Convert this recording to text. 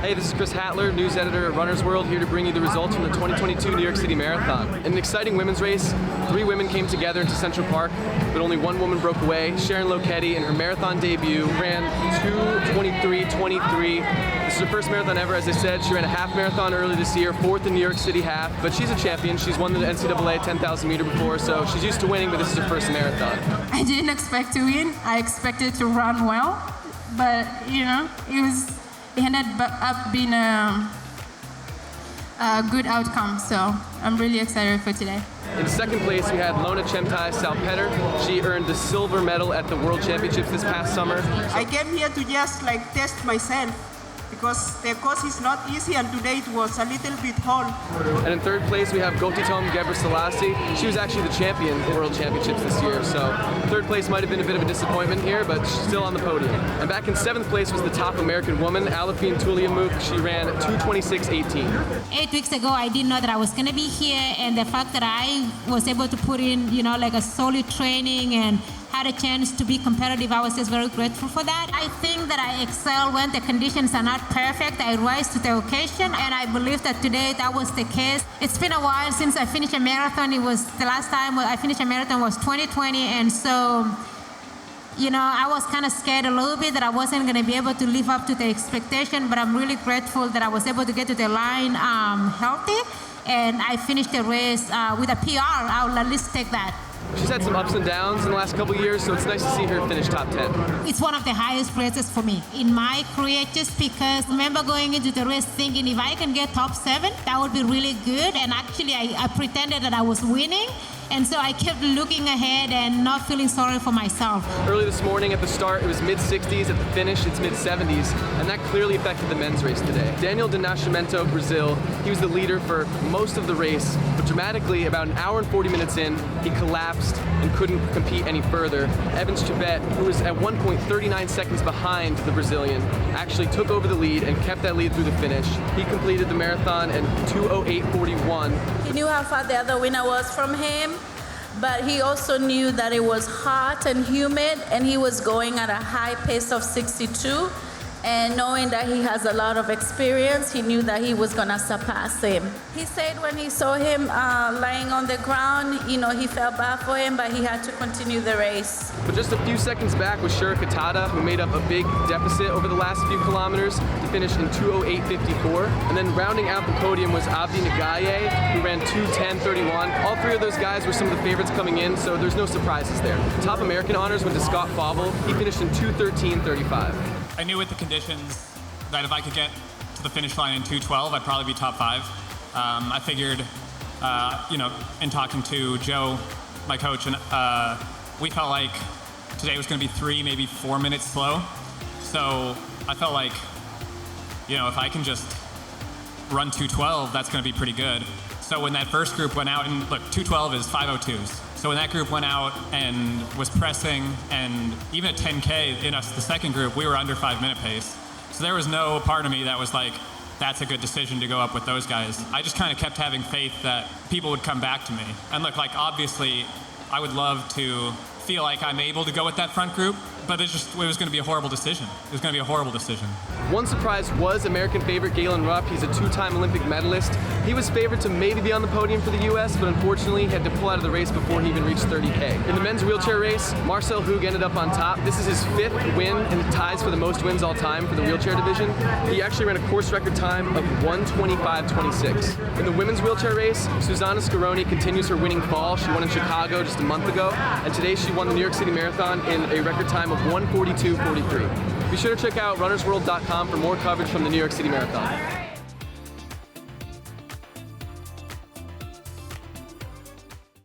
Hey, this is Chris Hatler, news editor at Runner's World, here to bring you the results from the 2022 New York City Marathon. In an exciting women's race, 3 women came together into Central Park, but only 1 woman broke away. Sharon Lokedi, in her marathon debut, ran 2:23:23. This is her first marathon ever, as I said. She ran a half marathon earlier this year, 4th in New York City half, but she's a champion. She's won the NCAA 10,000 meter before, so she's used to winning, but this is her first marathon. I didn't expect to win. I expected to run well, but it ended up being a good outcome, so I'm really excited for today. In second place, we had Lona Chemtai-Salpeter. She earned the silver medal at the World Championships this past summer. I came here to just test myself, because the course is not easy, and today it was a little bit hard. And in third place, we have Gotitom Ghebreselassie. She was actually the champion at the World Championships this year, so third place might have been a bit of a disappointment here, but she's still on the podium. And back in 7th place was the top American woman, Alafine Tuliamuk. She ran 2:26:18. 8 weeks ago, I didn't know that I was going to be here, and the fact that I was able to put in, a solid training and had a chance to be competitive, I was just very grateful for that. I think that I excel when the conditions are not perfect. I rise to the occasion, and I believe that today that was the case. It's been a while since I finished a marathon. The last time I finished a marathon was 2020, and so I was kind of scared a little bit that I wasn't going to be able to live up to the expectation, but I'm really grateful that I was able to get to the line healthy, and I finished the race with a PR. I'll at least take that. She's had some ups and downs in the last couple of years, so it's nice to see her finish top 10. It's one of the highest races for me in my career, just because I remember going into the race thinking if I can get top 7, that would be really good. And actually, I pretended that I was winning. And so I kept looking ahead and not feeling sorry for myself. Early this morning at the start, it was mid-60s. At the finish, it's mid-70s. And that clearly affected the men's race today. Daniel de Nascimento, Brazil, he was the leader for most of the race. But dramatically, about an hour and 40 minutes in, he collapsed and couldn't compete any further. Evans Chebet, who was at one point 39 seconds behind the Brazilian, actually took over the lead and kept that lead through the finish. He completed the marathon in 2:08:41. He knew how far the other winner was from him, but he also knew that it was hot and humid, and he was going at a high pace of 62. And knowing that he has a lot of experience, he knew that he was gonna surpass him. He said when he saw him lying on the ground, he felt bad for him, but he had to continue the race. But just a few seconds back was Shura Katada, who made up a big deficit over the last few kilometers to finish in 2:08:54. And then rounding out the podium was Abdi Nagaye, who ran 2:10:31. All 3 of those guys were some of the favorites coming in, so there's no surprises there. Top American honors went to Scott Fauble. He finished in 2:13:35. I knew with the conditions that if I could get to the finish line in 2:12, I'd probably be top 5. I figured, in talking to Joe, my coach, and we felt like today was going to be 3, maybe 4 minutes slow. So I felt like, if I can just run 2:12, that's going to be pretty good. So when that first group went out, and look, 2:12 is 5:02s. So when that group went out and was pressing, and even at 10K in us, the second group, we were under 5-minute pace. So there was no part of me that was like, that's a good decision to go up with those guys. I just kind of kept having faith that people would come back to me. And look, obviously, I would love to feel like I'm able to go with that front group, but it was going to be a horrible decision. It was going to be a horrible decision. One surprise was American favorite Galen Rupp. He's a 2-time Olympic medalist. He was favored to maybe be on the podium for the U.S., but unfortunately he had to pull out of the race before he even reached 30K. In the men's wheelchair race, Marcel Hug ended up on top. This is his 5th win and ties for the most wins all time for the wheelchair division. He actually ran a course record time of 1:25:26. In the women's wheelchair race, Susanna Scaroni continues her winning fall. She won in Chicago just a month ago, and today she won the New York City Marathon in a record time of 1:42:43. Be sure to check out runnersworld.com for more coverage from the New York City Marathon.